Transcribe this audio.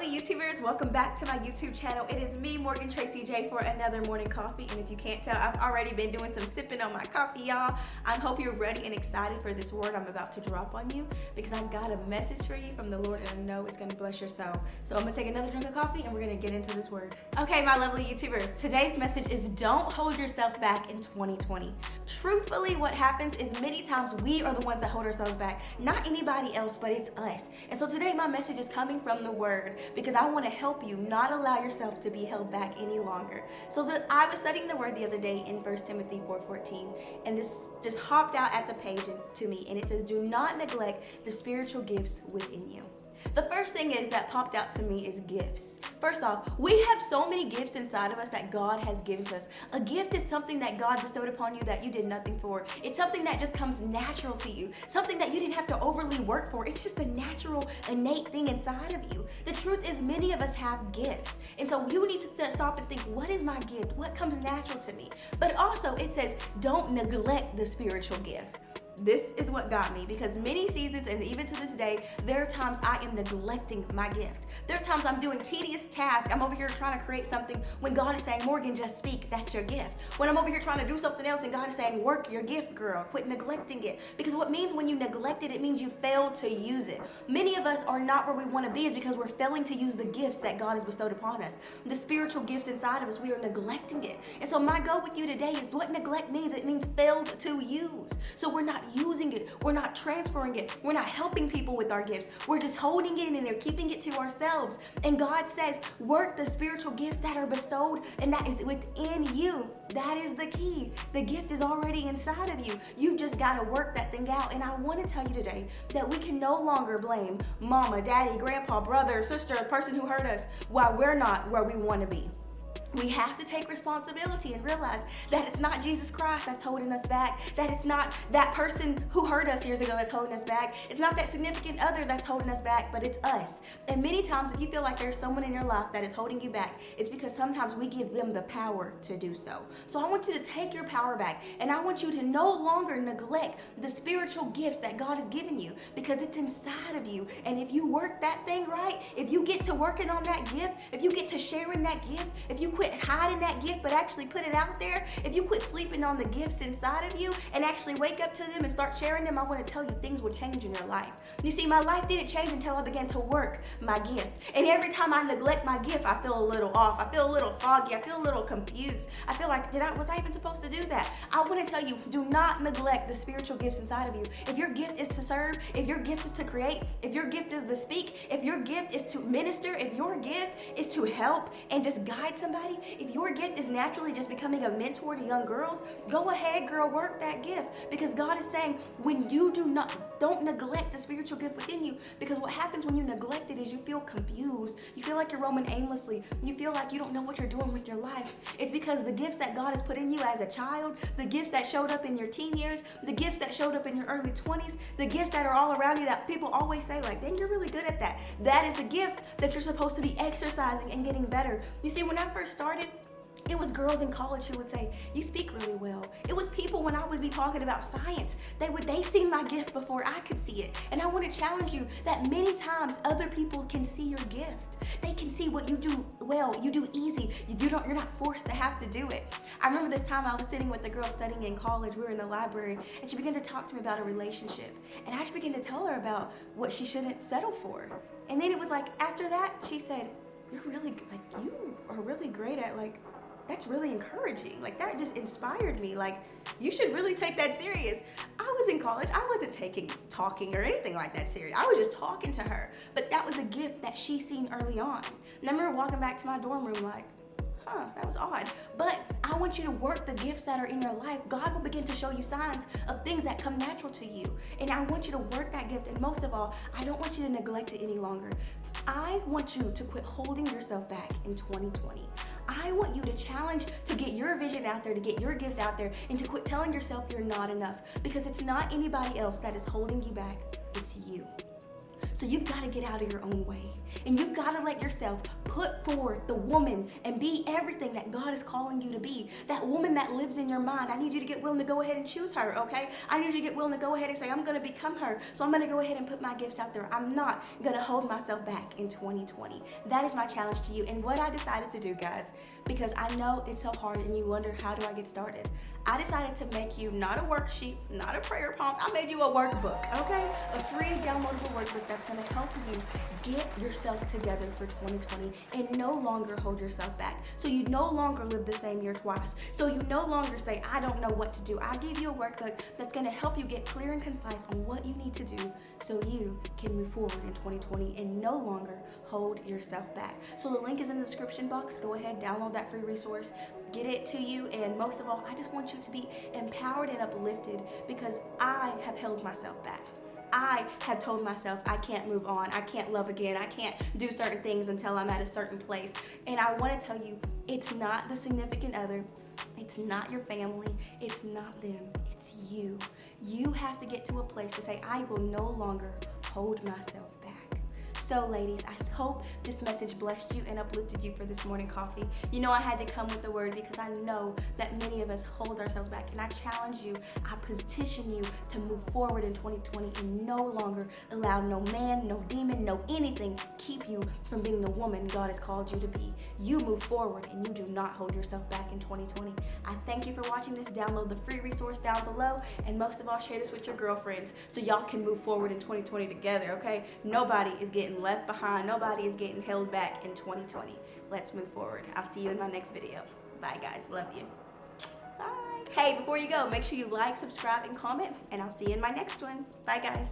lovely YouTubers, welcome back to my YouTube channel. It is me, Morgan Tracy J, for another morning coffee. And if you can't tell, I've already been doing some sipping on my coffee, y'all. I hope you're ready and excited for this word I'm about to drop on you, because I've got a message for you from the Lord and I know it's gonna bless your soul. So I'm gonna take another drink of coffee and we're gonna get into this word. Okay, my lovely YouTubers, today's message is don't hold yourself back in 2020. Truthfully, what happens is many times we are the ones that hold ourselves back, not anybody else, but it's us. And so today my message is coming from the word, because I want to help you not allow yourself to be held back any longer. So I was studying the word the other day in 1 Timothy 4:14, and this just hopped out at the page to me, and it says, do not neglect the spiritual gifts within you. The first thing that popped out to me is gifts. First off, we have so many gifts inside of us that God has given to us. A gift is something that God bestowed upon you that you did nothing for. It's something that just comes natural to you, something that you didn't have to overly work for. It's just a natural, innate thing inside of you. The truth is, many of us have gifts. And so you need to stop and think, what is my gift? What comes natural to me? But also it says, don't neglect the spiritual gift. This is what got me, because many seasons and even to this day, there are times I am neglecting my gift. There are times I'm doing tedious tasks. I'm over here trying to create something when God is saying, Morgan, just speak, that's your gift. When I'm over here trying to do something else and God is saying, work your gift, girl, quit neglecting it. Because what means when you neglect it, it means you failed to use it. Many of us are not where we want to be is because we're failing to use the gifts that God has bestowed upon us. The spiritual gifts inside of us, we are neglecting it. And so my goal with you today is what neglect means. It means failed to use. So we're not using it, we're not transferring it, we're not helping people with our gifts, we're just holding it and they're keeping it to ourselves. And God says, work the spiritual gifts that are bestowed and that is within you. That is the key. The gift is already inside of you. You just got to work that thing out. And I want to tell you today that we can no longer blame mama, daddy, grandpa, brother, sister, the person who hurt us while we're not where we want to be. We have to take responsibility and realize that it's not Jesus Christ that's holding us back, that it's not that person who hurt us years ago that's holding us back, it's not that significant other that's holding us back, but it's us. And many times if you feel like there's someone in your life that is holding you back, it's because sometimes we give them the power to do so. So I want you to take your power back, and I want you to no longer neglect the spiritual gifts that God has given you, because it's inside of you. And if you work that thing right, if you get to working on that gift, if you get to sharing that gift, if you quit hiding that gift but actually put it out there, if you quit sleeping on the gifts inside of you and actually wake up to them and start sharing them, I want to tell you things will change in your life. You see, my life didn't change until I began to work my gift. And every time I neglect my gift, I feel a little off, I feel a little foggy, I feel a little confused. I feel like, was I even supposed to do that? I want to tell you, do not neglect the spiritual gifts inside of you. If your gift is to serve, if your gift is to create, if your gift is to speak, if your gift is to minister, if your gift is to help and just guide somebody, if your gift is naturally just becoming a mentor to young girls, go ahead, girl, work that gift. Because God is saying, when you don't neglect the spiritual gift within you, because what happens when you neglect it is you feel confused. You feel like you're roaming aimlessly. You feel like you don't know what you're doing with your life. It's because the gifts that God has put in you as a child, the gifts that showed up in your teen years, the gifts that showed up in your early 20s, the gifts that are all around you that people always say like, dang, you're really good at that. That is the gift that you're supposed to be exercising and getting better. You see, when I first started, it was girls in college who would say, you speak really well. It was people when I would be talking about science, they seen my gift before I could see it. And I want to challenge you that many times other people can see your gift. They can see what you do well, you do easy. You're not forced to have to do it. I remember this time I was sitting with a girl studying in college. We were in the library and she began to talk to me about a relationship. And I just began to tell her about what she shouldn't settle for. And then it was like, after that, she said, you are really great at that's really encouraging. Like, that just inspired me. Like, you should really take that serious. I was in college. I wasn't taking talking or anything like that serious. I was just talking to her. But that was a gift that she seen early on. And I remember walking back to my dorm room like, that was odd. But I want you to work the gifts that are in your life. God will begin to show you signs of things that come natural to you. And I want you to work that gift. And most of all, I don't want you to neglect it any longer. I want you to quit holding yourself back in 2020. I want you to challenge to get your vision out there, to get your gifts out there, and to quit telling yourself you're not enough, because it's not anybody else that is holding you back, it's you. So you've got to get out of your own way. And you've got to let yourself put forward the woman and be everything that God is calling you to be. That woman that lives in your mind. I need you to get willing to go ahead and choose her, okay? I need you to get willing to go ahead and say, I'm going to become her. So I'm going to go ahead and put my gifts out there. I'm not going to hold myself back in 2020. That is my challenge to you. And what I decided to do, guys, because I know it's so hard and you wonder, how do I get started? I decided to make you not a worksheet, not a prayer prompt. I made you a workbook, okay? A free downloadable workbook that's going to help you get yourself together for 2020 and no longer hold yourself back. So you no longer live the same year twice. So you no longer say, I don't know what to do. I gave you a workbook that's going to help you get clear and concise on what you need to do so you can move forward in 2020 and no longer hold yourself back. So the link is in the description box. Go ahead, download that free resource, get it to you, and most of all, I just want you to be empowered and uplifted because I have held myself back. I have told myself I can't move on, I can't love again, I can't do certain things until I'm at a certain place. And I want to tell you, it's not the significant other, it's not your family, it's not them, it's you. You have to get to a place to say, I will no longer hold myself back. So ladies, I hope this message blessed you and uplifted you for this morning coffee. You know I had to come with the word because I know that many of us hold ourselves back, and I challenge you, I petition you to move forward in 2020 and no longer allow no man, no demon, no anything keep you from being the woman God has called you to be. You move forward and you do not hold yourself back in 2020. I thank you for watching this. Download the free resource down below, and most of all, share this with your girlfriends so y'all can move forward in 2020 together, okay? Nobody is getting left behind. Nobody is getting held back in 2020. Let's move forward. I'll see you in my next video. Bye, guys. Love you. Bye. Hey, before you go, make sure you like, subscribe, and comment, and I'll see you in my next one. Bye, guys.